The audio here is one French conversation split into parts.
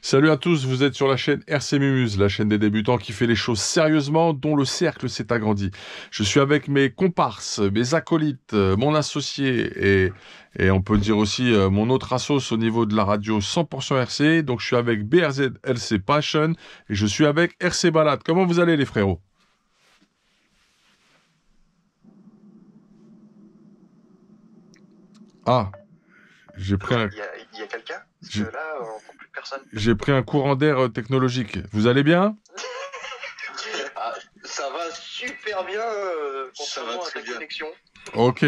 Salut à tous, vous êtes sur la chaîne RC Mumuse, la chaîne des débutants qui fait les choses sérieusement, dont le cercle s'est agrandi. Je suis avec mes comparses, mes acolytes, mon associé et on peut dire aussi mon autre assos au niveau de la radio 100% RC. Donc je suis avec BRZ LC Passion et je suis avec RC Balade. Comment vous allez les frérots? Ah, j'ai pris un, Il y a quelqu'un? Parce que j'ai là, on n'entend plus personne. j'ai pris un courant d'air technologique. Vous allez bien? Ah, ça va super bien Ça va contrairement à très ta bien. connexion. Ok.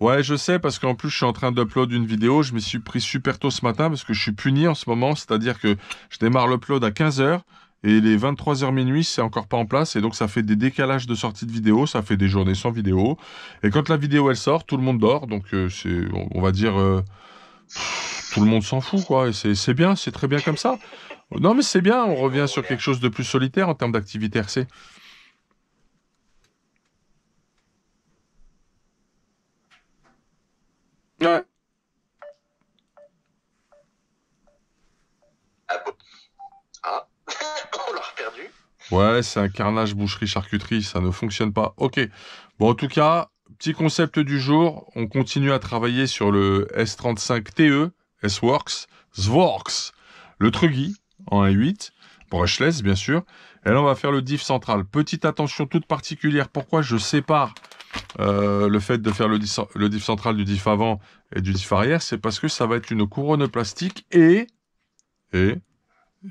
Ouais, je sais parce qu'en plus je suis en train d'upload une vidéo. Je m'y suis pris super tôt ce matin parce que je suis puni en ce moment. C'est-à-dire que je démarre l'upload à 15 heures et les 23 heures minuit, c'est encore pas en place. Et donc ça fait des décalages de sortie de vidéo. Ça fait des journées sans vidéo. Et quand la vidéo elle sort, tout le monde dort. Donc on va dire, tout le monde s'en fout quoi. Et c'est bien, c'est très bien comme ça. Non mais c'est bien, on revient sur quelque chose de plus solitaire en termes d'activité RC. Ouais. Ah bon? Ah, on l'a perdu. Ouais, c'est un carnage boucherie-charcuterie, ça ne fonctionne pas. Ok. Bon, en tout cas, petit concept du jour, on continue à travailler sur le S35TE, S-Works, Sworks, le Truggy en 1.8, brushless bien sûr. Et là, on va faire le diff central. Petite attention toute particulière, pourquoi je sépare le fait de faire le diff central du diff avant et du diff arrière, c'est parce que ça va être une couronne plastique et il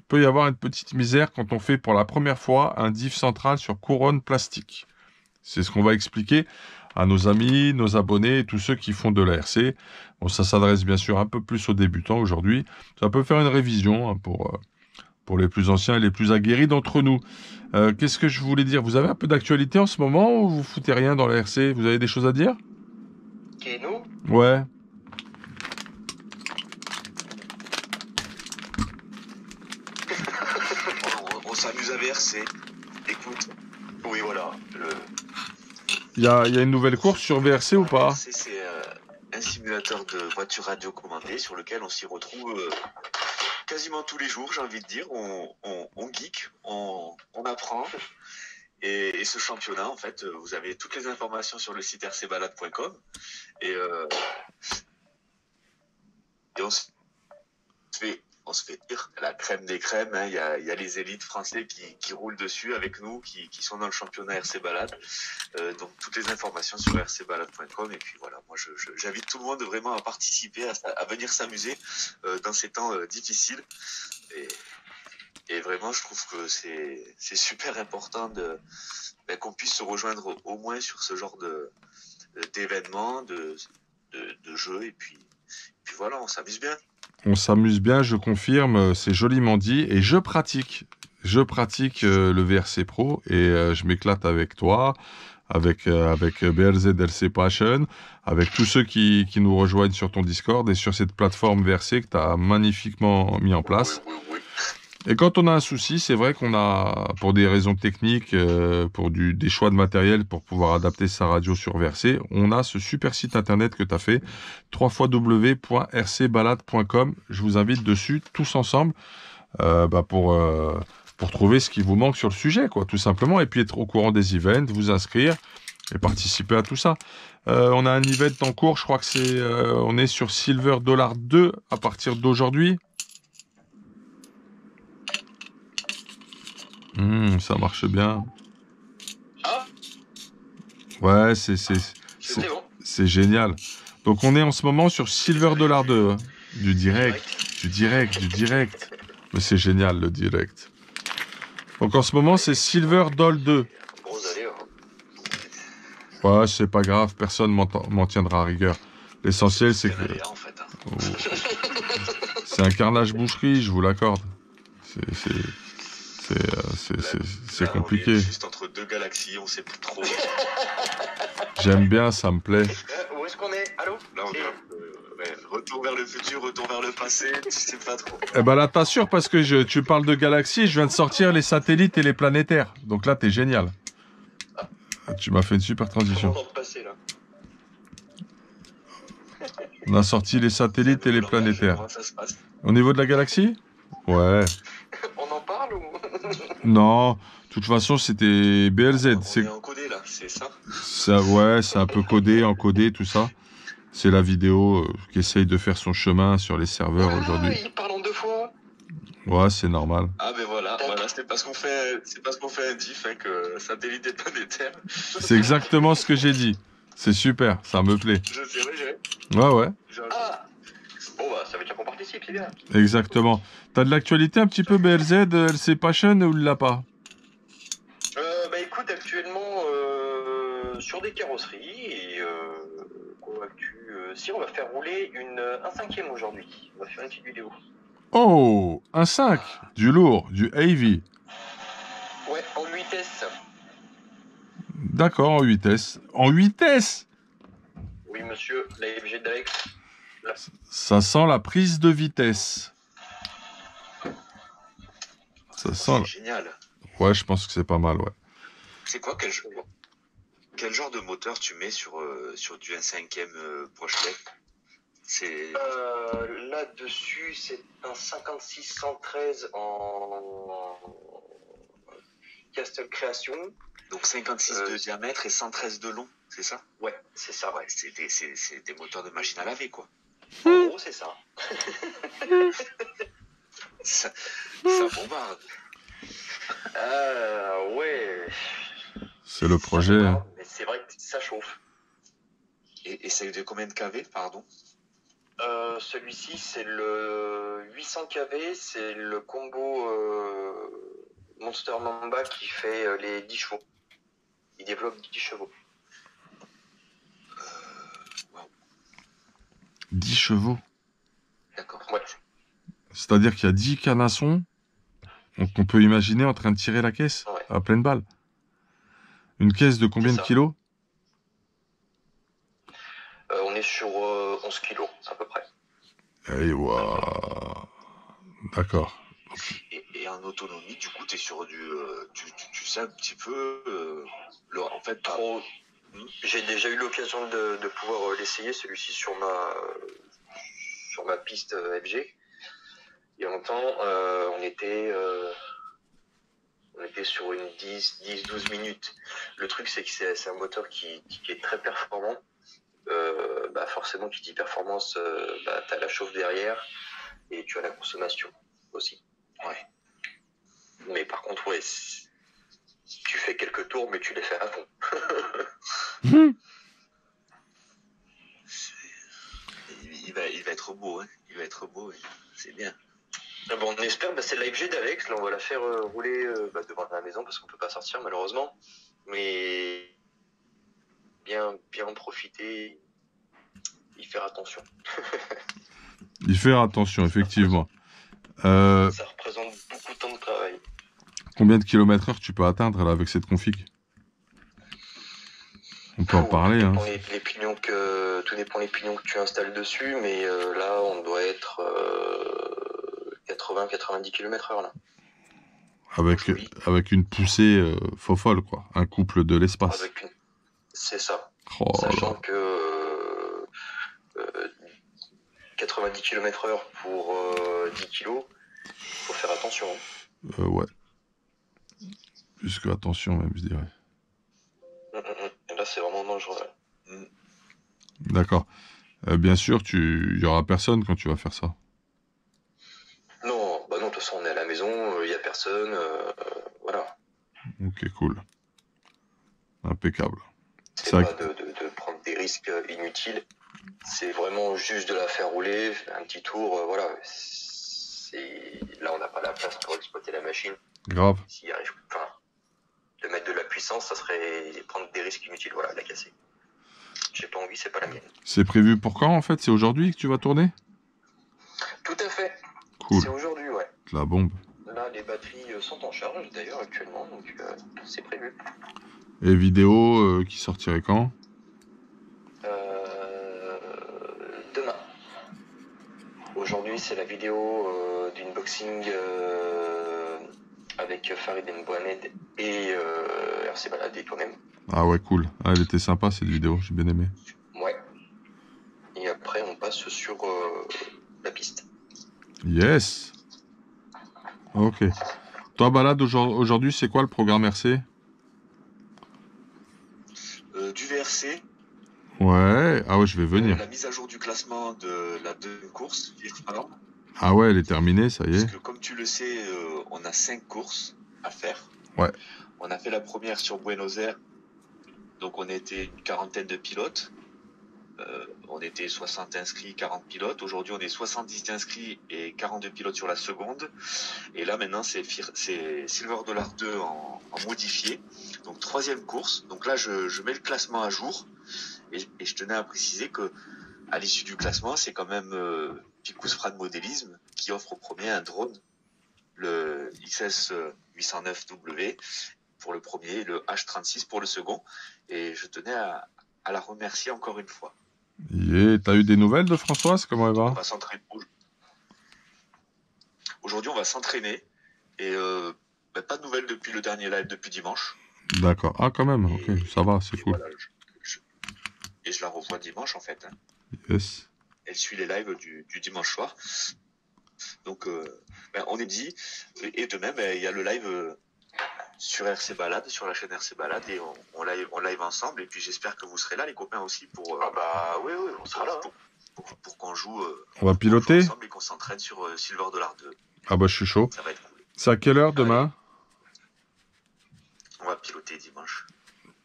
peut y avoir une petite misère quand on fait pour la première fois un diff central sur couronne plastique. C'est ce qu'on va expliquer à nos amis, nos abonnés et tous ceux qui font de la RC. Bon, ça s'adresse bien sûr un peu plus aux débutants aujourd'hui. Ça peut faire une révision hein, pour les plus anciens et les plus aguerris d'entre nous. Qu'est-ce que je voulais dire? Vous avez un peu d'actualité en ce moment ou vous foutez rien dans la RC? Vous avez des choses à dire? Et nous? Ouais. On s'amuse à VRC. Écoute, Oui, voilà. Il y a une nouvelle course sur VRC ou pas? VRC, c'est un simulateur de voiture radiocommandée sur lequel on s'y retrouve quasiment tous les jours, j'ai envie de dire. On geek, on apprend. Et ce championnat, en fait, vous avez toutes les informations sur le site rcbalade.com. Et, et on se fait dire la crème des crèmes. Hein. Il y a les élites français qui roulent dessus avec nous, qui sont dans le championnat RC Balade. Donc toutes les informations sur rcbalade.com. Et puis voilà, moi j'invite tout le monde vraiment à participer, à venir s'amuser dans ces temps difficiles. Et vraiment, je trouve que c'est super important qu'on puisse se rejoindre au moins sur ce genre d'événements, de jeux. Et puis voilà, on s'amuse bien. On s'amuse bien, je confirme, c'est joliment dit. Et je pratique. Je pratique le VRC Pro et je m'éclate avec toi, avec BLZLC Passion, avec tous ceux qui nous rejoignent sur ton Discord et sur cette plateforme VRC que tu as magnifiquement mis en place. Oui. Et quand on a un souci, c'est vrai qu'on a, pour des raisons techniques, pour des choix de matériel, pour pouvoir adapter sa radio sur VRC, on a ce super site internet que tu as fait, www.rcbalade.com. Je vous invite dessus, tous ensemble, pour trouver ce qui vous manque sur le sujet, quoi, tout simplement, et puis être au courant des events, vous inscrire et participer à tout ça. On a un event en cours, je crois que on est sur Silver Dollar 2 à partir d'aujourd'hui. Ça marche bien. Ah, Ouais, c'était bon. c'est génial. Donc on est en ce moment sur Silver Dollar 2, hein. Du direct. Mais c'est génial le direct. Donc en ce moment c'est Silver Doll 2. Gros allure. Ouais, c'est pas grave, personne m'en tiendra à rigueur. L'essentiel c'est que En fait, hein. c'est un carnage boucherie, je vous l'accorde. C'est Là, compliqué. On est juste entre deux galaxies, on sait plus trop. J'aime bien, ça me plaît. Où est-ce qu'on est? Allô? Là, on est retour vers le futur, retour vers le passé, tu sais pas trop. Eh ben là, t'assures parce que tu parles de galaxies, je viens de sortir les satellites et les planétaires. Donc là, t'es génial. Tu m'as fait une super transition. Comment passer là? On a sorti les satellites et les planétaires. Comment ça se passe? Au niveau de la galaxie? Ouais. On en parle ou... Non, de toute façon, c'était BLZ. On C'est est encodé là, c'est ça? ça, ouais, c'est un peu codé, encodé, tout ça. C'est la vidéo qui essaye de faire son chemin sur les serveurs Ah, aujourd'hui. il parle en deux fois. Ouais, c'est normal. Ah ben voilà, c'est parce qu'on fait un diff hein, que satellite est planétaire. C'est exactement ce que j'ai dit. C'est super, ça me plaît. Je sais, Ouais, ouais, Ah, bon bah ça veut dire qu'on participe, c'est bien. exactement. T'as de l'actualité un petit peu BLZ, LC Passion ou il l'a pas? Bah écoute, actuellement sur des carrosseries et quoi actu, si on va faire rouler un cinquième aujourd'hui. On va faire une petite vidéo. Oh, un 5, du lourd, du heavy. Ouais, en 8S. D'accord, en 8S. En 8S? Oui monsieur, la FG d'Alex. Ça sent la prise de vitesse. Ça sent... c'est la- génial. Ouais, je pense que c'est pas mal, ouais. C'est quoi quel genre de moteur tu mets sur du 1.5e Porsche? C'est Là-dessus, c'est un 5613 en Castle Création. donc 56 de diamètre et 113 de long, c'est ça? Ouais, c'est ça. Ouais, c'est des moteurs de machine à laver quoi. En gros, c'est ça. Ça bombarde. Ouais. C'est le Ça projet. bombarde, mais c'est vrai que ça chauffe. Et c'est de combien de kV, pardon? Celui-ci, c'est le 800 kV, c'est le combo Monster Mamba qui fait les 10 chevaux. Il développe 10 chevaux. 10 chevaux. D'accord. Ouais. C'est-à-dire qu'il y a 10 canassons qu'on peut imaginer en train de tirer la caisse Ouais. à pleine balle. Une caisse de combien C'est de ça. kilos? On est sur 11 kilos à peu près. Eh, waouh. D'accord. Et en autonomie, du coup, tu es sur du. Tu sais un petit peu. En fait, pas. Trop. J'ai déjà eu l'occasion de pouvoir l'essayer, celui-ci sur ma piste FG. Il y a longtemps, on était sur une 10-12 minutes. Le truc, c'est que c'est un moteur qui est très performant. Bah forcément, qui dit performance, bah, tu as la chauffe derrière et tu as la consommation aussi. Ouais. Mais par contre, ouais, tu fais quelques tours, mais tu les fais à fond. Il va être beau, hein. Il va être beau, c'est bien. Bon, on espère, bah, c'est la FG d'Alex. Là, on va la faire rouler devant la maison parce qu'on peut pas sortir malheureusement. Mais bien en profiter, y faire attention. Il fait attention, effectivement. Ça représente beaucoup de temps de travail. Combien de kilomètres heure tu peux atteindre là avec cette config? On peut en parler, hein. Tout dépend les pignons que tu installes dessus, mais là, on doit être 80-90 km/h là. Avec une poussée folle, quoi. Un couple de l'espace. C'est ça. Oh Sachant là. que 90 km/h pour 10 kg, faut faire attention. Ouais. Plus que attention, même, je dirais. Et là, c'est vraiment dangereux. D'accord. Bien sûr, il y aura personne quand tu vas faire ça. Non, bah non, de toute façon, on est à la maison, il y a personne, voilà. Ok, cool. Impeccable. C'est pas de prendre des risques inutiles. C'est vraiment juste de la faire rouler, un petit tour, voilà. Là, on n'a pas la place pour exploiter la machine. Grave. S'il arrive, enfin, de mettre de la puissance, ça serait prendre des risques inutiles, voilà, la casser. J'ai pas envie, c'est pas la mienne. C'est prévu pour quand, en fait? C'est aujourd'hui que tu vas tourner? Tout à fait. Cool. C'est aujourd'hui, ouais. La bombe. Là, les batteries sont en charge, d'ailleurs, actuellement, donc c'est prévu. Et vidéo qui sortirait quand? Demain. Aujourd'hui, c'est la vidéo d'unboxing avec Farid Mbouaned et RC Baladé quand même. Ah ouais, cool. Ah, elle était sympa, cette vidéo. J'ai bien aimé. Ouais. Et après, on passe sur la piste. Yes. Ok. Toi, balade aujourd'hui, c'est quoi le programme RC? Du VRC, Ouais. Ah ouais, je vais venir. la mise à jour du classement de la deuxième course, First. Ah ouais, elle est terminée, ça y est. Puisque comme tu le sais, on a 5 courses à faire. Ouais. On a fait la première sur Buenos Aires, donc on était une quarantaine de pilotes. On était 60 inscrits, 40 pilotes. Aujourd'hui, on est 70 inscrits et 42 pilotes sur la seconde. Et là, maintenant, c'est Silver Dollar 2 en modifié. Donc, troisième course. Donc là, je mets le classement à jour. Et je tenais à préciser que à l'issue du classement, c'est quand même Picus Frad Modélisme qui offre au premier un drone, le XS 809W pour le premier, le H36 pour le second. Et je tenais à la remercier encore une fois. T'as eu des nouvelles de Françoise? Comment elle On va? va s'entraîner. Aujourd'hui, on va s'entraîner. Et pas de nouvelles depuis le dernier live, depuis dimanche. D'accord. Ah, quand même. Ok, Et, ça va, c'est et cool. voilà, et je la revois dimanche en fait. Hein. Yes. Elle suit les lives du dimanche soir. Donc, on est dit. Et de même, il y a le live sur RC Balade, sur la chaîne RC Balade, et on live ensemble. Et puis j'espère que vous serez là, les copains aussi, pour. Ah bah oui, on sera là. Pour qu'on joue. On va piloter? Ensemble et qu'on s'entraîne sur Silver Dollar 2. Ah bah, je suis chaud. Ça va être cool. C'est à quelle heure demain? On va piloter dimanche.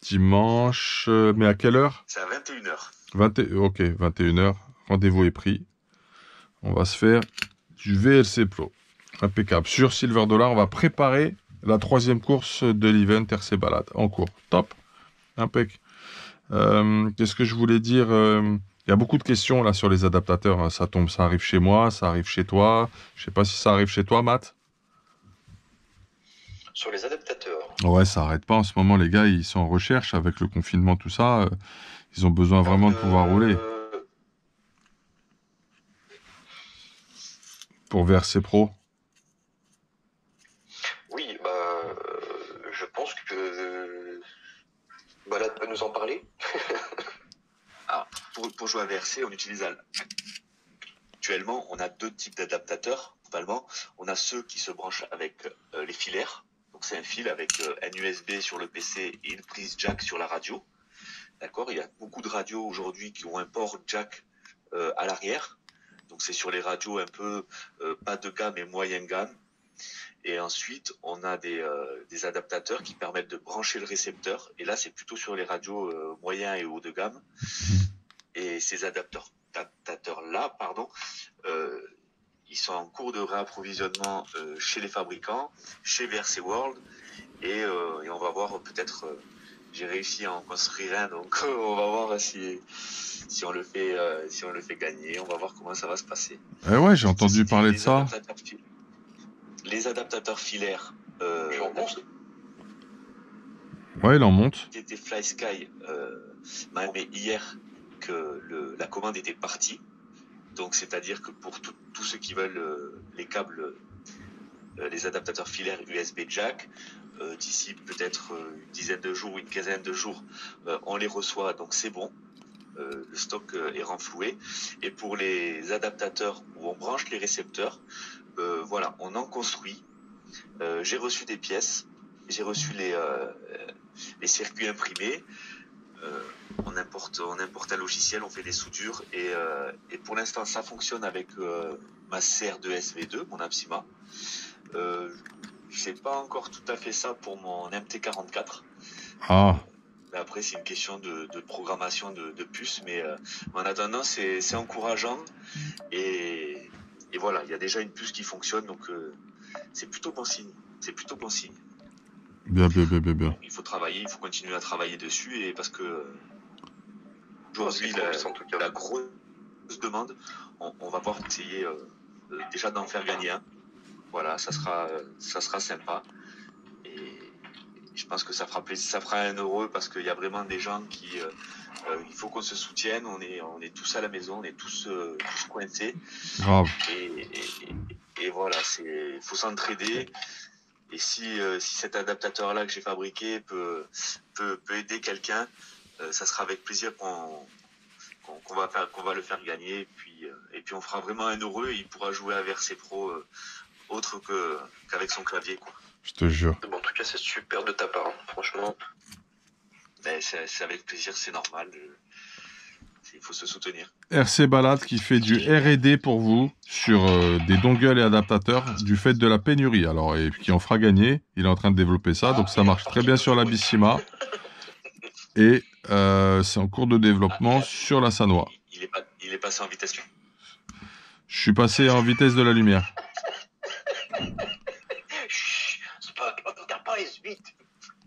Dimanche, mais à quelle heure? C'est à 21h. Ok, 21h. Rendez-vous est pris. On va se faire du VLC Pro. Impeccable. Sur Silver Dollar, on va préparer la troisième course de l'event RC Balade en cours. Top. Impec. Qu'est-ce que je voulais dire? Il y a beaucoup de questions là sur les adaptateurs. Hein. Ça arrive chez moi, ça arrive chez toi. Je sais pas si ça arrive chez toi, Matt. Sur les adaptateurs. Ouais, ça arrête pas en ce moment. Les gars, ils sont en recherche avec le confinement, tout ça. Ils ont besoin vraiment de pouvoir rouler. Pour VRC Pro. Oui, je pense que Balade peut nous en parler. Alors, pour jouer à VRC, on utilise actuellement, on a deux types d'adaptateurs. Globalement, on a ceux qui se branchent avec les filaires. Donc c'est un fil avec un USB sur le PC et une prise jack sur la radio. D'accord. Il y a beaucoup de radios aujourd'hui qui ont un port jack à l'arrière. Donc c'est sur les radios un peu bas de gamme et moyenne gamme. Et ensuite, on a des adaptateurs qui permettent de brancher le récepteur. Et là, c'est plutôt sur les radios moyens et haut de gamme. Et ces adaptateurs-là, ils sont en cours de réapprovisionnement chez les fabricants, chez VRC World. Et on va voir peut-être... j'ai réussi à en construire un, donc on va voir si on le fait gagner. On va voir comment ça va se passer. Ouais, j'ai entendu parler de ça. Les adaptateurs filaires. J'en pense. Ouais, il en monte. Qui était Fly Sky m'a aimé hier que la commande était partie. Donc c'est-à-dire que pour tous ceux qui veulent les câbles, les adaptateurs filaires USB jack, d'ici peut-être une dizaine de jours ou une quinzaine de jours, on les reçoit, donc c'est bon. Le stock est renfloué. Et pour les adaptateurs où on branche les récepteurs, voilà, on en construit. J'ai reçu des pièces, j'ai reçu les circuits imprimés. On importe un logiciel, on fait des soudures et pour l'instant ça fonctionne avec ma CR2SV2, mon APSIMA. C'est pas encore tout à fait ça pour mon MT44. Ah. Mais après c'est une question de programmation de puces, mais en attendant c'est encourageant et voilà, il y a déjà une puce qui fonctionne, donc c'est plutôt bon signe. Bien. Il faut travailler, il faut continuer à travailler dessus et parce que aujourd'hui la grosse demande, on va pouvoir essayer déjà d'en faire gagner un. Voilà, ça sera sympa et je pense que ça fera un heureux parce qu'il y a vraiment des gens qui il faut qu'on se soutienne, on est tous à la maison, on est tous coincés. Grave. Et voilà, faut s'entraider. Et si cet adaptateur-là que j'ai fabriqué peut aider quelqu'un, ça sera avec plaisir qu'on va le faire gagner. Et puis on fera vraiment un heureux et il pourra jouer à VRC Pro autre qu'avec son clavier, quoi. Je te jure. Bon, en tout cas, c'est super de ta part, hein. Franchement. Mais c'est avec plaisir, c'est normal. Il faut se soutenir. RC Balade qui fait du R&D pour vous sur des dongles et adaptateurs du fait de la pénurie. Alors, et qui en fera gagner. Il est en train de développer ça, donc ça marche très bien sur la Bissima. Et c'est en cours de développement sur la Sanois. Il est passé en vitesse. Je suis passé en vitesse de la lumière. Chut, Spock, Enterprise, vite.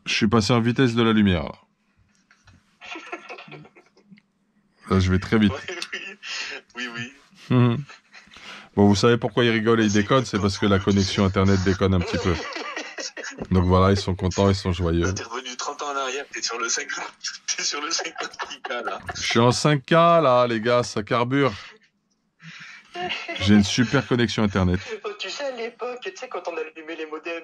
Je suis passé en vitesse de la lumière. Là, je vais très vite. Oui. Bon, vous savez pourquoi ils rigolent et ils déconnent, c'est parce que la connexion Internet déconne un petit peu. Donc voilà, ils sont contents, ils sont joyeux. T'es revenu 30 ans en arrière, t'es sur le 50, t'es sur le 50K là. Je suis en 5K là, les gars, ça carbure. J'ai une super connexion Internet. Oh, tu sais, à l'époque, tu sais, quand on allumait les modems.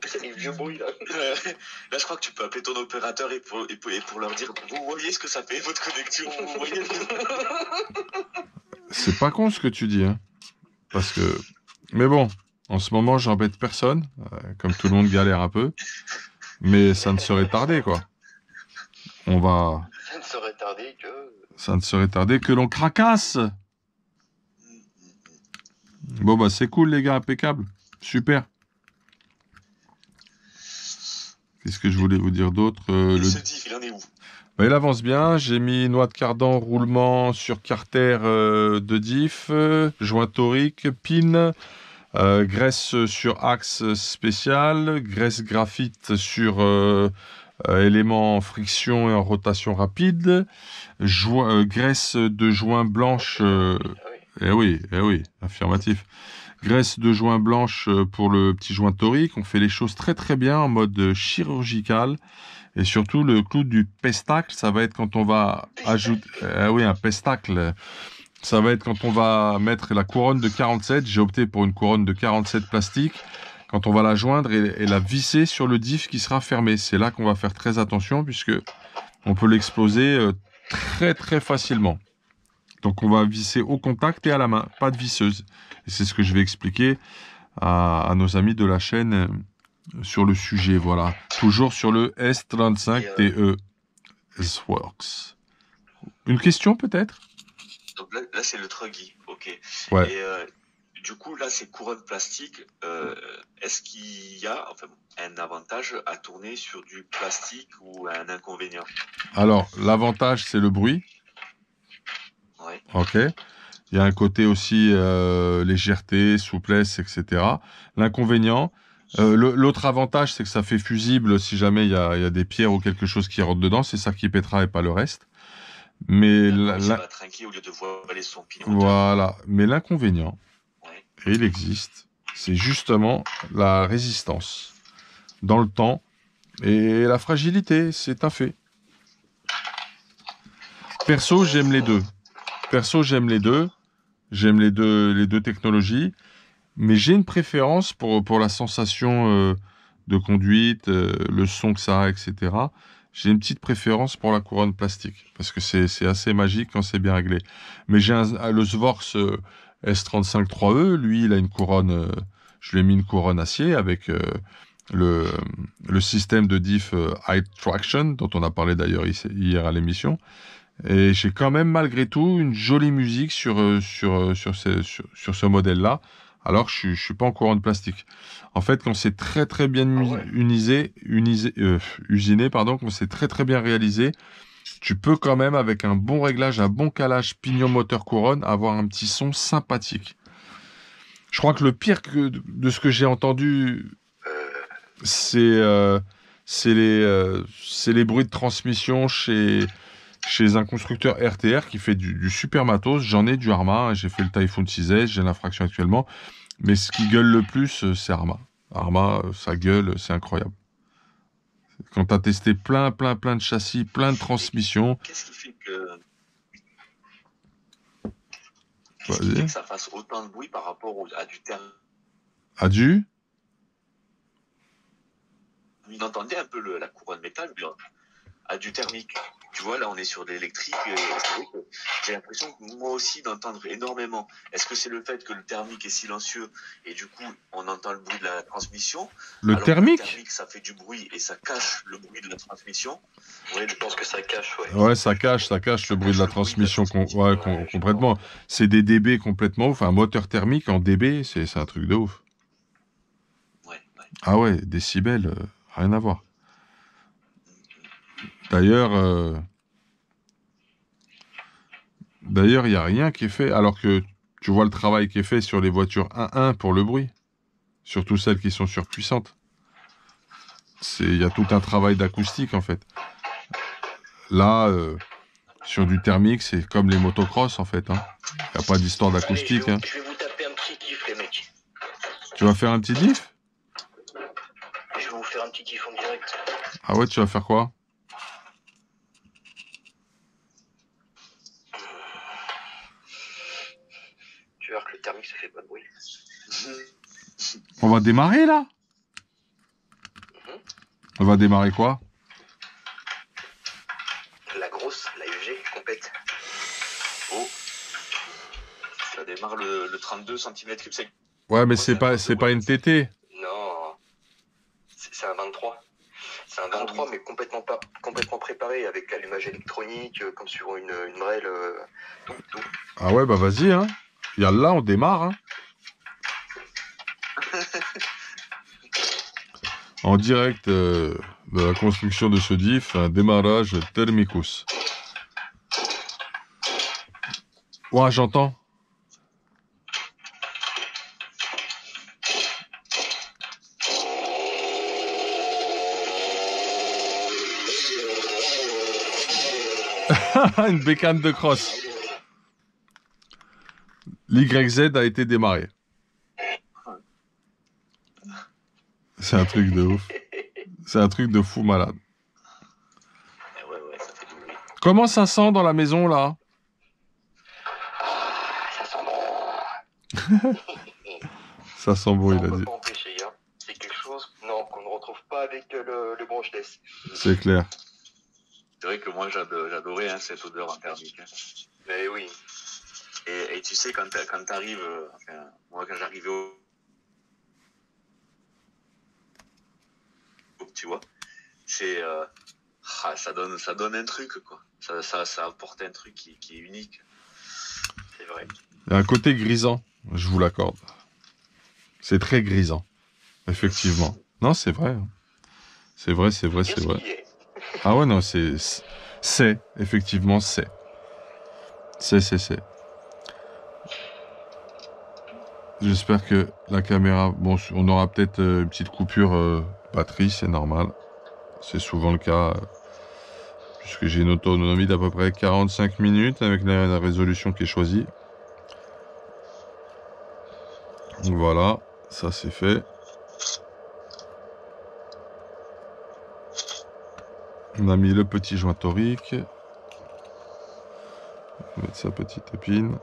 Tu sais, les vieux bruits, là. Là, je crois que tu peux appeler ton opérateur et pour leur dire, vous voyez ce que ça fait, votre connexion, vous voyez. C'est pas con ce que tu dis, hein. Parce que... Mais bon, en ce moment, j'embête personne. Comme tout le monde galère un peu. Mais ça ne serait tardé, quoi. On va... Ça ne serait tardé que... Ça ne serait tardé que l'on cracasse. Bon, bah, c'est cool, les gars, impeccable. Super. Qu'est-ce que je voulais vous dire d'autre Ce diff, il en est où? Bah, il avance bien. J'ai mis noix de cardan, roulement sur carter de diff, joint torique, pin, graisse sur axe spécial, graisse graphite sur éléments en friction et en rotation rapide, graisse de joint blanche. Eh oui, affirmatif. Graisse de joint blanche pour le petit joint torique. On fait les choses très très bien en mode chirurgical. Et surtout, le clou du pestacle, ça va être quand on va ajouter... un pestacle. Ça va être quand on va mettre la couronne de 47. J'ai opté pour une couronne de 47 plastique. Quand on va la joindre et la visser sur le diff qui sera fermé. C'est là qu'on va faire très attention puisque on peut l'exploser très très facilement. Donc on va visser au contact et à la main, pas de visseuse. Et c'est ce que je vais expliquer à nos amis de la chaîne sur le sujet, voilà. Toujours sur le S35TE S-Works. Une question peut-être? Donc là c'est le truggy, ok. Ouais. Et du coup, là, ces couronnes plastiques, est-ce qu'il y a un avantage à tourner sur du plastique ou un inconvénient? Alors, l'avantage, c'est le bruit. Ouais. Ok. Il y a un côté aussi légèreté, souplesse, etc. L'inconvénient, l'autre avantage, c'est que ça fait fusible si jamais il y a des pierres ou quelque chose qui rentre dedans. C'est ça qui pètera et pas le reste. Mais ça va trinquer au lieu de voiler son pignon. Voilà. Mais l'inconvénient, et il existe, c'est justement la résistance dans le temps et la fragilité. C'est un fait. Perso, j'aime les deux. J'aime les deux technologies, mais j'ai une préférence pour la sensation de conduite, le son que ça a, etc. J'ai une petite préférence pour la couronne plastique, parce que c'est assez magique quand c'est bien réglé. Mais j'ai le Svorks S35 3E, lui, il a une couronne, je lui ai mis une couronne acier avec le système de diff High Traction, dont on a parlé d'ailleurs hier à l'émission. Et j'ai quand même malgré tout une jolie musique sur ce modèle-là, alors que je suis pas en couronne plastique. En fait, quand c'est très très bien usiné, quand c'est très très bien réalisé, tu peux quand même avec un bon réglage, un bon calage pignon moteur couronne, avoir un petit son sympathique. Je crois que le pire de ce que j'ai entendu, c'est les bruits de transmission chez un constructeur RTR qui fait du super matos. J'en ai du Arma, j'ai fait le Typhoon 6S, j'ai l'infraction actuellement. Mais ce qui gueule le plus, c'est Arma. Arma, ça gueule, c'est incroyable. Quand tu as testé plein de châssis, plein de transmissions... Qu'est-ce qui fait que ça fasse autant de bruit par rapport à du terrain? À du? Vous entendez un peu la couronne métal, à du thermique. Tu vois, là, on est sur de l'électrique. C'est vrai que j'ai l'impression que moi aussi d'entendre énormément. Est-ce que c'est le fait que le thermique est silencieux et du coup, on entend le bruit de la transmission? Le Alors que thermique? le thermique, ça fait du bruit et ça cache le bruit de la transmission. Ouais, je pense que ça cache, ouais. Ouais, ça cache le bruit de la transmission complètement. C'est des dB complètement ouf. Un moteur thermique en dB, c'est un truc de ouf. Ouais. Ah ouais, décibels, rien à voir. D'ailleurs, il n'y a rien qui est fait, alors que tu vois le travail qui est fait sur les voitures 1.1 pour le bruit, surtout celles qui sont surpuissantes. Il y a tout un travail d'acoustique en fait. Là, sur du thermique, c'est comme les motocross en fait. Il n'y a pas d'histoire d'acoustique. Allez, je vais vous taper un petit kiff, les mecs. Tu vas faire un petit diff? Je vais vous faire un petit kiff en direct. Ah ouais, tu vas faire quoi? Tu vas voir que le thermique, ça fait pas de bruit. On va démarrer là? On va démarrer quoi? La grosse, la UG, complète. Oh, ça démarre le 32 cm3. Ouais, mais c'est pas une TT. Non, c'est un 23. C'est un 23, mais complètement préparé avec allumage électronique, comme sur une Brel. Tout. Ah ouais, bah vas-y, hein. Yallah, on démarre, hein. En direct de la construction de ce diff, un démarrage thermicus. Ouais, j'entends. Une bécane de crosse. L'YZ a été démarré. C'est un truc de ouf. C'est un truc de fou malade. Ouais, ça fait du bruit. Comment ça sent dans la maison, là? Ça sent bon. Ça sent bon, Ça, il a on peut dit. pas empêcher, hein. C'est quelque chose qu'on ne retrouve pas avec le brushless. C'est clair. C'est vrai que moi, j'adorais cette odeur en thermique. Mais oui. Et tu sais, quand t'arrives, moi, quand j'arrivais tu vois, c'est ça donne un truc, quoi. Ça apporte un truc qui est unique. C'est vrai. Il y a un côté grisant, je vous l'accorde. C'est très grisant, effectivement. Non, c'est vrai. Hein. C'est vrai. Ah ouais, non, effectivement, c'est. J'espère que la caméra... Bon, on aura peut-être une petite coupure batterie, c'est normal. C'est souvent le cas, puisque j'ai une autonomie d'à peu près 45 minutes avec la résolution qui est choisie. Donc voilà, ça c'est fait. On a mis le petit joint torique. On va mettre sa petite épine.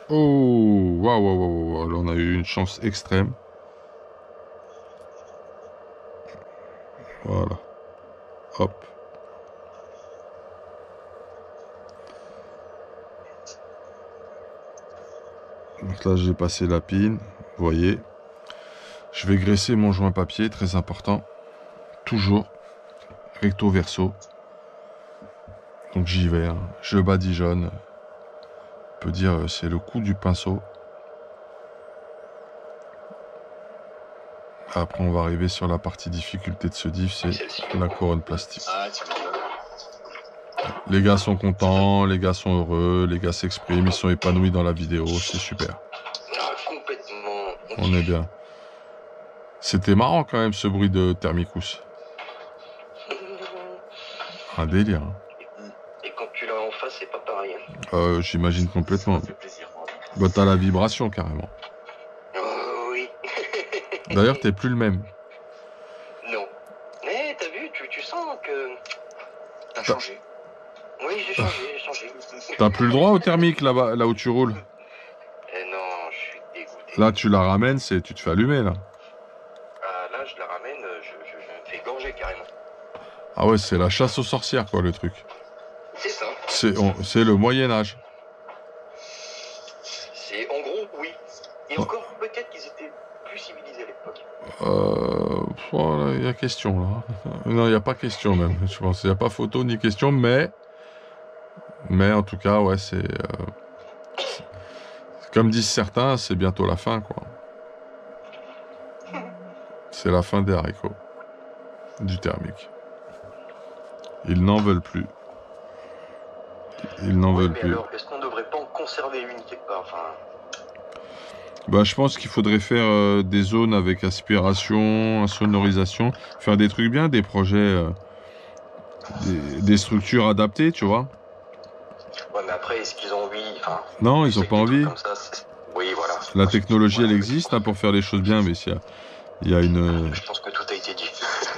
Oh, waouh, là on a eu une chance extrême. Voilà. Hop. Donc là j'ai passé la pine, vous voyez. Je vais graisser mon joint papier, très important. Toujours recto verso. Donc j'y vais, hein. Je badigeonne. On peut dire c'est le coup du pinceau. Après on va arriver sur la partie difficulté de ce diff, c'est la couronne plastique. Ah, tu m'étonnes. Les gars sont contents, les gars sont heureux, les gars s'expriment, ils sont épanouis dans la vidéo, c'est super. Ah, complètement. On est bien. C'était marrant quand même ce bruit de thermicus. Un délire. Hein. Et quand tu l'as en face, c'est pas pareil. Hein. J'imagine complètement. Ça fait plaisir, moi. Bah, t'as la vibration carrément. Oui. D'ailleurs, t'es plus le même. Non. Mais t'as vu, tu sens que... T'as changé. Oui, j'ai changé. T'as plus le droit au thermique là-bas, là où tu roules. Non, je suis dégoûté. Là, tu la ramènes, tu te fais allumer là. Ah, là, je la ramène, je me fais gorger carrément. Ah ouais, c'est la chasse aux sorcières, quoi, le truc. C'est ça. C'est le Moyen-Âge. C'est en gros, oui. Et Oh. encore, peut-être qu'ils étaient plus civilisés à l'époque. Oh, il y a question, là. Non, il n'y a pas question, même. Je pense qu'il n'y a pas photo ni question, mais en tout cas, ouais, comme disent certains, c'est bientôt la fin, quoi. C'est la fin des haricots. Du thermique. Ils n'en veulent plus. Ils n'en veulent Mais plus. alors, est-ce qu'on ne devrait pas en conserver une quelque part? Enfin, Bah, je pense qu'il faudrait faire des zones avec aspiration, insonorisation, faire des trucs bien, des projets, des structures adaptées, tu vois. ouais, mais après, est-ce qu'ils ont envie? Enfin, Non, je ils ont sais que pas des trucs envie. comme ça, oui, voilà. La Moi, technologie, elle voilà, existe hein, pour faire les choses bien, mais il y a une, je pense que tout a été dit.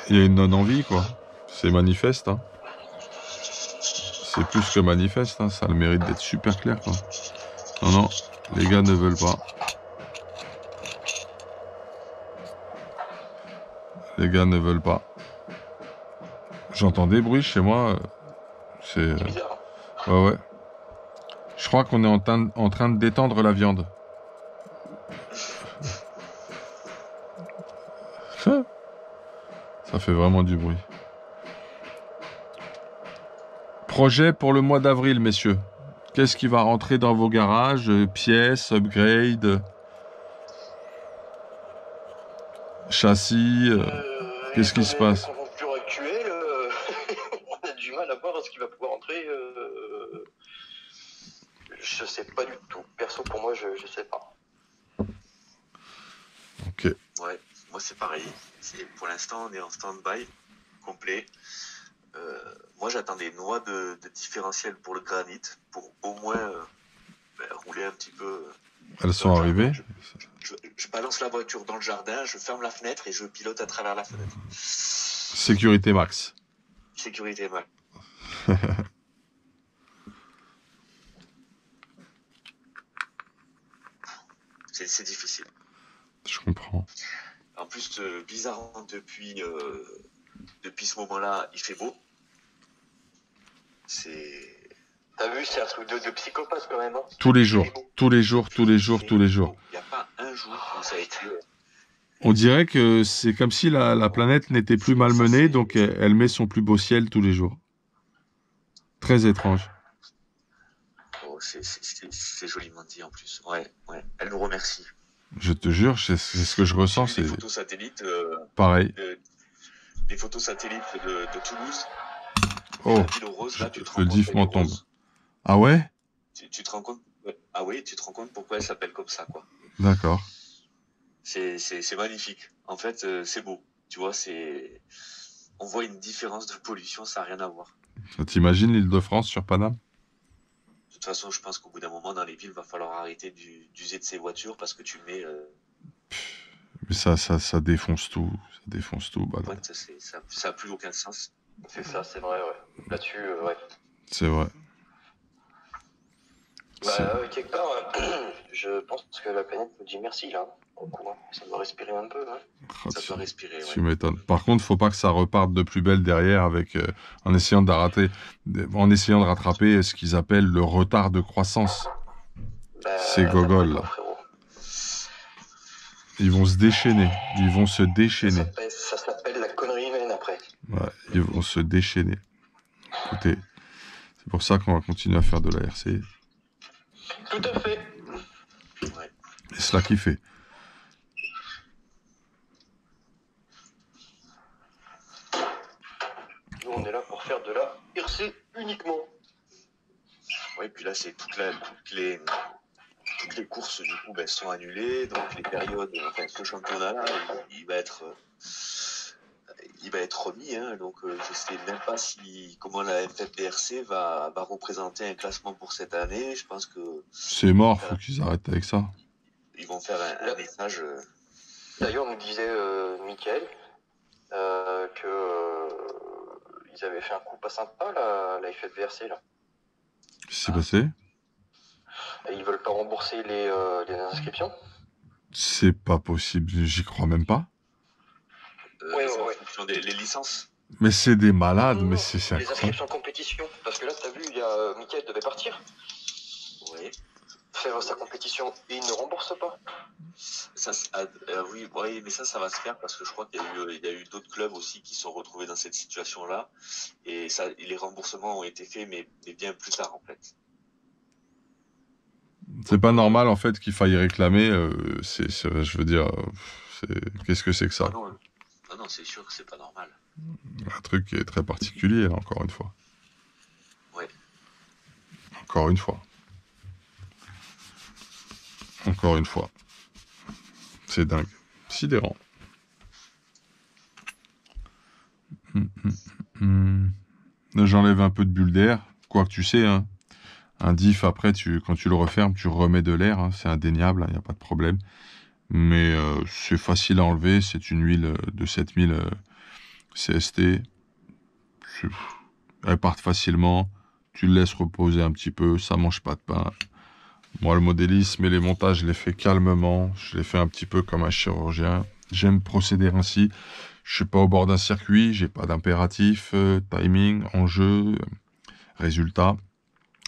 il y a une non-envie, quoi. C'est manifeste, hein. C'est plus que manifeste, hein. Ça a le mérite d'être super clair, quoi. Non, non, les gars ne veulent pas. Les gars ne veulent pas. J'entends des bruits chez moi. C'est C'est bizarre. Hein. ouais, ouais. Je crois qu'on est en train de détendre la viande. Ça fait vraiment du bruit. Projet pour le mois d'avril, messieurs. Qu'est-ce qui va rentrer dans vos garages? Pièces, upgrade, châssis. Qu'est-ce qui se passe? Avec la conjoncture actuelle, on a du mal à voir ce qui va pouvoir entrer. Je sais pas du tout. Perso, pour moi, je sais pas. Ok. Ouais, moi c'est pareil. Pour l'instant, on est en stand-by complet. Moi, j'attends des noix de différentiel pour le granit, pour au moins rouler un petit peu. Elles sont arrivées. Je balance la voiture dans le jardin, je ferme la fenêtre et je pilote à travers la fenêtre. Sécurité max. Sécurité max. C'est difficile. Je comprends. En plus, bizarrement, depuis ce moment-là, il fait beau. T'as vu, c'est un truc de psychopathe quand même. Hein. Tous les jours, tous les jours, tous les jours, tous les jours. Il n'y a pas un jour où ça a été... On dirait que c'est comme si la planète n'était plus malmenée, donc elle met son plus beau ciel tous les jours. Très étrange. Oh, c'est joliment dit en plus. Ouais, ouais. Elle nous remercie. Je te jure, c'est ce que je ressens. J'ai vu des photos satellites. Pareil. Des photos satellites de Toulouse. Oh, le diff m'en tombe. Ah ouais? Tu te rends compte? Ah oui, tu te rends compte pourquoi elle s'appelle comme ça, quoi. D'accord. C'est magnifique. En fait, c'est beau. Tu vois, on voit une différence de pollution, ça n'a rien à voir. T'imagines l'Île-de-France sur Paname? De toute façon, je pense qu'au bout d'un moment, dans les villes, il va falloir arrêter d'user de ces voitures parce que tu mets... Mais ça défonce tout. Ça défonce tout. Bah, ouais, ça n'a plus aucun sens. C'est ça, c'est vrai, ouais. Là-dessus, ouais. C'est vrai. Bah, quelque part, je pense que la planète nous dit merci, là. Ça doit respirer un peu, hein. Ça doit respirer, ouais. Tu m'étonnes. Par contre, faut pas que ça reparte de plus belle derrière avec, en essayant de rattraper ce qu'ils appellent le retard de croissance. Bah, Ces gogoles, là. Ils vont se déchaîner. Ils vont se déchaîner. Ça s'appelle la connerie humaine, après. Ouais, ils vont se déchaîner. Écoutez, c'est pour ça qu'on va continuer à faire de la RC. Tout à fait. Ouais. Et cela qui fait. Nous, on est là pour faire de la RC uniquement. Oui, puis là, c'est toutes les courses, du coup, sont annulées. Donc, les périodes, enfin, ce championnat-là, il va être remis. Hein, donc, je ne sais même pas comment la FFDRC va représenter un classement pour cette année. Je pense que... C'est mort, faut qu'ils arrêtent avec ça. Ils vont faire un message... D'ailleurs, nous disait Mickaël que ils avaient fait un coup pas sympa, la FFVRC, là. Qu'est-ce qui s'est passé? Et ils veulent pas rembourser les inscriptions? C'est pas possible, j'y crois même pas. Ouais. En fonction des licences. Mais c'est des malades, mais c'est Les incroyable. inscriptions de compétition. Parce que là, t'as vu, il y a Mickaël devait partir. Oui. Faire sa compétition et il ne rembourse pas. Ça, oui, mais ça va se faire parce que je crois qu'il y a eu d'autres clubs aussi qui sont retrouvés dans cette situation-là. Et les remboursements ont été faits, mais bien plus tard, en fait. C'est pas normal, en fait, qu'il faille réclamer. Je veux dire, qu'est-ce que c'est que ça? Non, c'est sûr que c'est pas normal. Un truc qui est très particulier, là, encore une fois. Ouais. Encore une fois. Encore une fois. C'est dingue. Sidérant. J'enlève un peu de bulle d'air. Quoi que tu sais, hein, un diff, après, quand tu le refermes, tu remets de l'air. Hein, c'est indéniable, il n'y a pas de problème. Mais c'est facile à enlever. C'est une huile de 7000 CST. Elles partent facilement. Tu le laisses reposer un petit peu. Ça mange pas de pain. Moi, le modélisme et les montages, je les fais calmement. Je les fais un petit peu comme un chirurgien. J'aime procéder ainsi. Je suis pas au bord d'un circuit. J'ai pas d'impératif, timing, enjeu, résultat.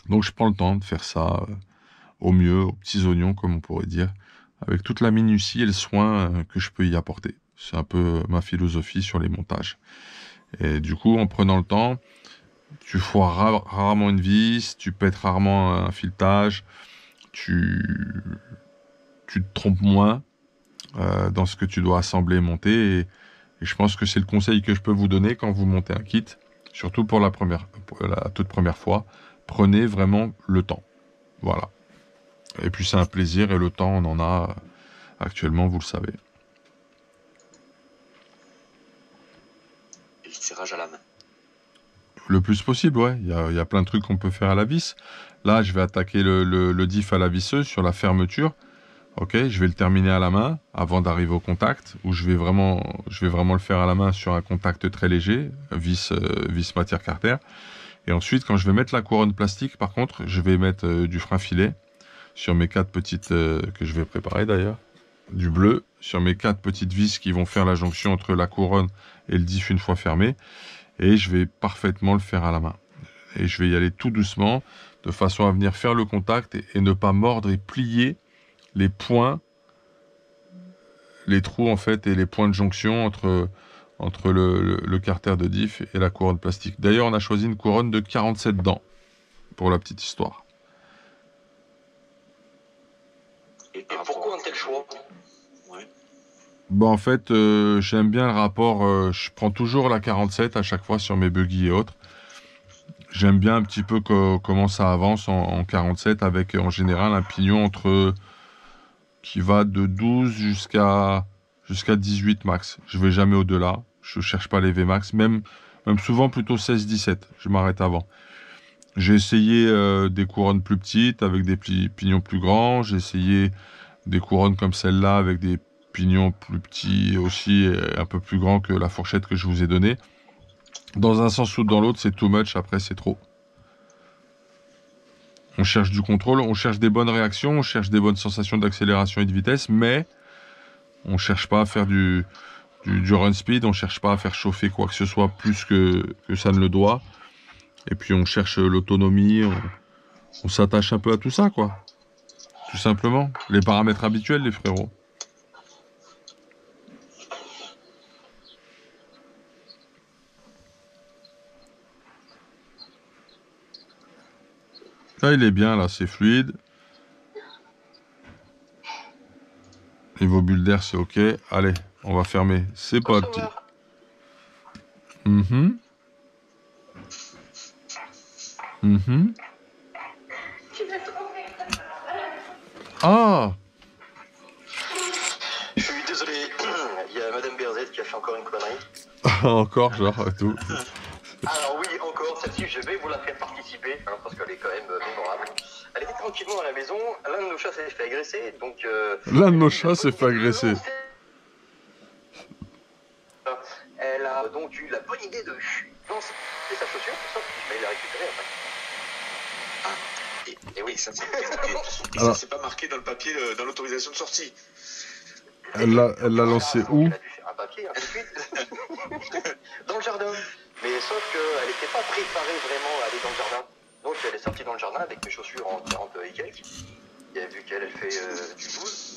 Donc, je prends le temps de faire ça au mieux, aux petits oignons, comme on pourrait dire, avec toute la minutie et le soin que je peux y apporter. C'est un peu ma philosophie sur les montages. Et du coup, en prenant le temps, tu foires rarement une vis, tu pètes rarement un filetage, tu te trompes moins dans ce que tu dois assembler et monter. Et je pense que c'est le conseil que je peux vous donner quand vous montez un kit, surtout pour la toute première fois. Prenez vraiment le temps. Voilà. Et puis c'est un plaisir et le temps, on en a actuellement, vous le savez. Et le tirage à la main. Le plus possible, ouais. Il y a plein de trucs qu'on peut faire à la vis. Là, je vais attaquer le diff à la visseuse sur la fermeture. Ok, je vais le terminer à la main avant d'arriver au contact, où je vais vraiment le faire à la main sur un contact très léger, vis matière carter. Et ensuite, quand je vais mettre la couronne plastique, par contre, je vais mettre du frein filet sur mes 4 petites que je vais préparer d'ailleurs, du bleu sur mes 4 petites vis qui vont faire la jonction entre la couronne et le diff une fois fermé. Et je vais parfaitement le faire à la main. Et je vais y aller tout doucement, de façon à venir faire le contact et ne pas mordre et plier les points, les trous en fait, et les points de jonction entre le carter de diff et la couronne plastique. D'ailleurs, on a choisi une couronne de 47 dents, pour la petite histoire. Et pourquoi un tel choix? Bon, en fait, j'aime bien le rapport. Je prends toujours la 47 à chaque fois sur mes buggy et autres. J'aime bien un petit peu comment ça avance en 47 avec en général un pignon qui va de 12 jusqu'à 18 max. Je vais jamais au-delà. Je cherche pas les Vmax, même souvent plutôt 16-17. Je m'arrête avant. J'ai essayé des couronnes plus petites avec des pignons plus grands. J'ai essayé des couronnes comme celle-là avec des pignons plus petits aussi, et un peu plus grands que la fourchette que je vous ai donnée. Dans un sens ou dans l'autre, c'est too much. Après, c'est trop. On cherche du contrôle, on cherche des bonnes réactions, on cherche des bonnes sensations d'accélération et de vitesse, mais on cherche pas à faire du run speed, on cherche pas à faire chauffer quoi que ce soit plus que ça ne le doit. Et puis on cherche l'autonomie, on s'attache un peu à tout ça, quoi. Tout simplement. Les paramètres habituels, les frérots. Là, il est bien, là, c'est fluide. Niveau bulle d'air, c'est ok. Allez, on va fermer. C'est parti. Ah. Je suis désolé, il y a Madame Berzette qui a fait encore une connerie. Encore, genre, tout. Alors oui, encore, celle-ci, je vais vous la faire participer, hein, parce qu'elle est quand même mémorable. Elle était tranquillement à la maison, l'un de nos chats s'est fait agresser, donc... l'un de nos chats s'est fait agresser. Elle a donc eu la bonne idée de lancer sa chaussure, sauf qu'il fallait la récupérer après. Ah, et oui, ça c'est pas marqué dans le papier, dans l'autorisation de sortie. Elle l'a lancé où? Elle a dû faire un papier, ainsi de suite. dans le jardin. Mais sauf qu'elle n'était pas préparée vraiment à aller dans le jardin. Donc elle est sortie dans le jardin avec mes chaussures en 40 et quelques. Et vu qu'elle fait du 12.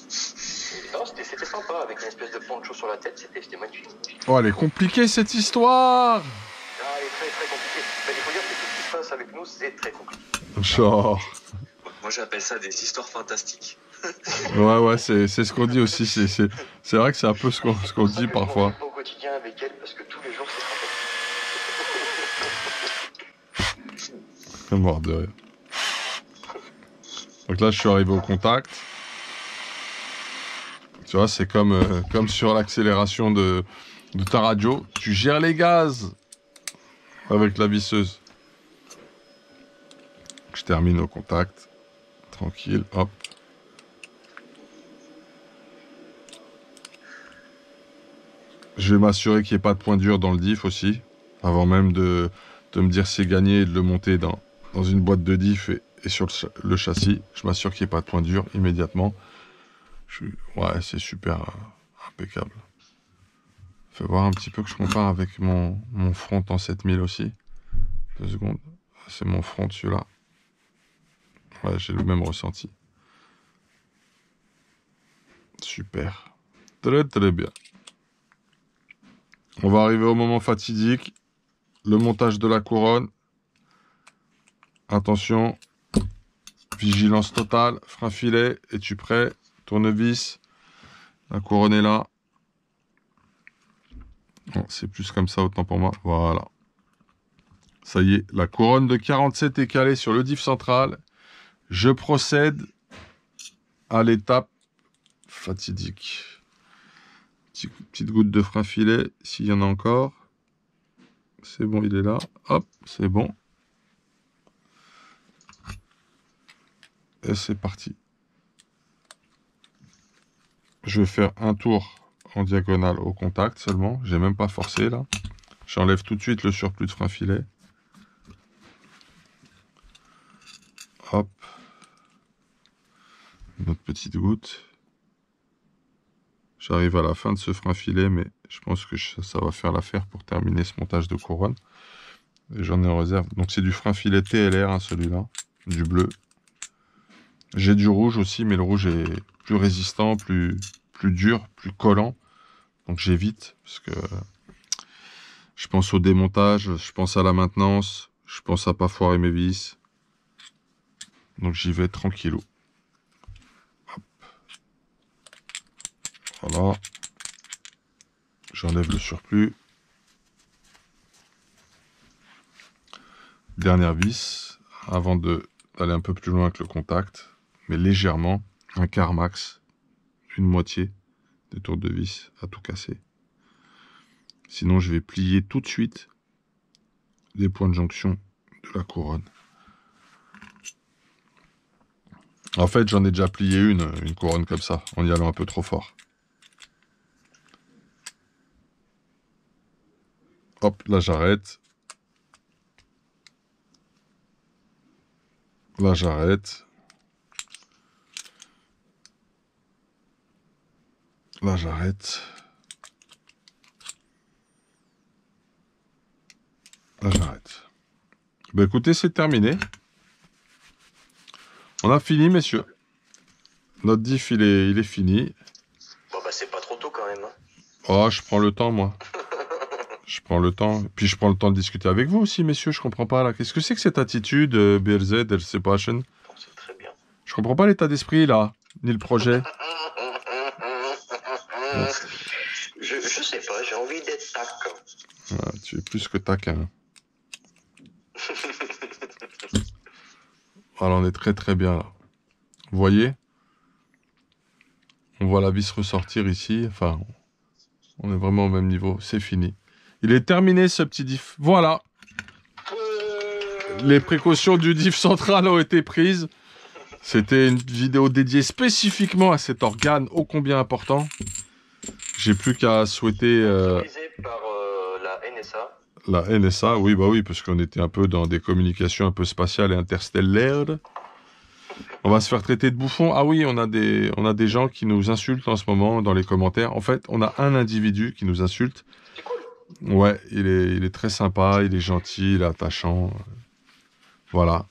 Et non, c'était sympa, avec une espèce de poncho sur la tête, c'était magnifique. Oh, elle est compliquée cette histoire. Ah, elle est très très compliquée. Mais il faut dire que tout ce qui se passe avec nous, c'est très compliqué. Genre... Moi, j'appelle ça des histoires fantastiques. Ouais, c'est ce qu'on dit aussi. C'est vrai que c'est un peu ce qu'on dit parfois. Je m'en occupe au quotidien avec elle parce que tous les jours, c'est fantastique. Mort de rire. Donc là, je suis arrivé au contact. Tu vois, c'est comme sur l'accélération de ta radio. Tu gères les gaz avec la visseuse. Je termine au contact. Tranquille, hop. Je vais m'assurer qu'il n'y ait pas de point dur dans le diff aussi. Avant même de me dire c'est gagné et de le monter dans une boîte de diff et sur le châssis. Je m'assure qu'il n'y ait pas de point dur immédiatement. Ouais, c'est super impeccable. Fais voir un petit peu que je compare avec mon front en 7000 aussi. 2 secondes. C'est mon front celui-là. Ouais, j'ai le même ressenti. Super. Très très bien. On va arriver au moment fatidique. Le montage de la couronne. Attention. Vigilance totale. Frein filet. Es-tu prêt? Tournevis. La couronne est là. Bon, c'est plus comme ça, autant pour moi. Voilà. Ça y est, la couronne de 47 est calée sur le diff central. Je procède à l'étape fatidique. Petite goutte de frein filet, s'il y en a encore. C'est bon, il est là. Hop, c'est bon. Et c'est parti. Je vais faire un tour en diagonale au contact seulement. J'ai même pas forcé là. J'enlève tout de suite le surplus de frein filet. Hop. Une autre petite goutte. J'arrive à la fin de ce frein filet, mais je pense que ça va faire l'affaire pour terminer ce montage de couronne. Et j'en ai en réserve. Donc c'est du frein filet TLR, hein, celui-là. Du bleu. J'ai du rouge aussi, mais le rouge est plus résistant, plus dur, plus collant. Donc j'évite, parce que je pense au démontage, je pense à la maintenance, je pense à pas foirer mes vis. Donc j'y vais tranquillou. Hop. Voilà. J'enlève le surplus. Dernière vis, avant d'aller un peu plus loin avec le contact, mais légèrement, un quart max, une moitié des tours de vis à tout casser. Sinon, je vais plier tout de suite les points de jonction de la couronne. En fait, j'en ai déjà plié une couronne comme ça, en y allant un peu trop fort. Hop, là j'arrête. Là j'arrête. Là j'arrête. Là j'arrête. Ben écoutez, c'est terminé. On a fini, messieurs. Notre diff, il est fini. Bon bah c'est pas trop tôt quand même. Hein. Oh, je prends le temps, moi. Je prends le temps. Puis je prends le temps de discuter avec vous aussi, messieurs. Je comprends pas, là. Qu'est-ce que c'est que cette attitude, BLZ, LC Passion? C'est très bien. Je comprends pas l'état d'esprit, là. Ni le projet. Je sais pas, j'ai envie d'être tac. Ah, tu es plus que taquin. Voilà, on est très très bien, là. Vous voyez? On voit la vis ressortir ici. Enfin, on est vraiment au même niveau. C'est fini. Il est terminé, ce petit diff. Voilà. Les précautions du diff central ont été prises. C'était une vidéo dédiée spécifiquement à cet organe ô combien important. J'ai plus qu'à souhaiter... par la NSA. La NSA, oui, bah oui, parce qu'on était un peu dans des communications un peu spatiales et interstellaires. On va se faire traiter de bouffon. Ah oui, on a des gens qui nous insultent en ce moment dans les commentaires. En fait, on a un individu qui nous insulte. C'est quoi le Ouais, il est très sympa, il est gentil, il est attachant. Voilà.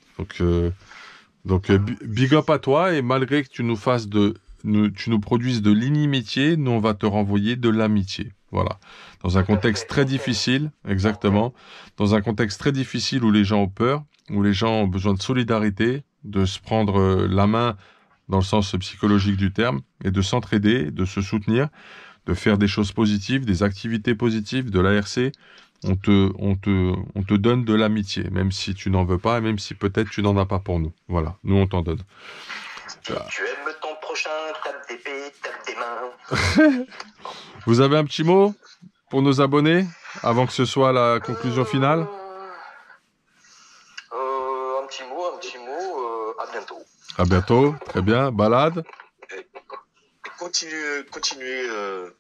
Donc, big up à toi, et malgré que tu tu nous produises de l'inimitié, nous on va te renvoyer de l'amitié. Voilà. Dans un contexte très difficile, exactement. Dans un contexte très difficile où les gens ont peur, où les gens ont besoin de solidarité, de se prendre la main dans le sens psychologique du terme, et de s'entraider, de se soutenir, de faire des choses positives, des activités positives, de l'ARC. On te donne de l'amitié, même si tu n'en veux pas, et même si peut-être tu n'en as pas pour nous. Voilà, nous on t'en donne. Si tu aimes ton prochain, tape des pieds, tape des mains. Vous avez un petit mot pour nos abonnés, avant que ce soit la conclusion finale? Un petit mot, à bientôt. À bientôt, très bien. Balade? Continuez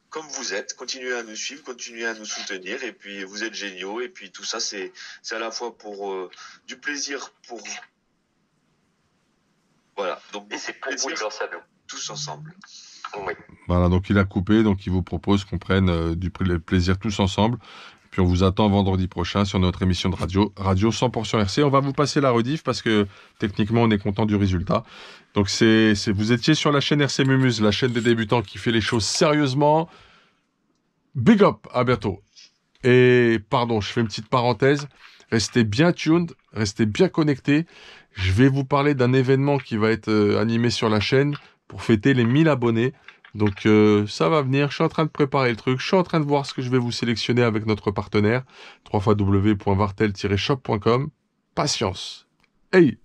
comme vous êtes, continuez à nous suivre, continuez à nous soutenir, et puis vous êtes géniaux, et puis tout ça c'est à la fois pour du plaisir pour voilà, donc et c'est pour vous grâce à nous tous ensemble. Oui. Voilà, donc il a coupé, donc il vous propose qu'on prenne du plaisir tous ensemble. Puis on vous attend vendredi prochain sur notre émission de radio 100% RC. On va vous passer la rediff parce que techniquement on est content du résultat. Donc vous étiez sur la chaîne RC Mumuse, la chaîne des débutants qui fait les choses sérieusement. Big up, à bientôt. Et pardon, je fais une petite parenthèse. Restez bien tuned, restez bien connectés. Je vais vous parler d'un événement qui va être animé sur la chaîne pour fêter les 1000 abonnés. Donc ça va venir, je suis en train de préparer le truc, je suis en train de voir ce que je vais vous sélectionner avec notre partenaire, www.vartel-shop.com. Patience. Hey!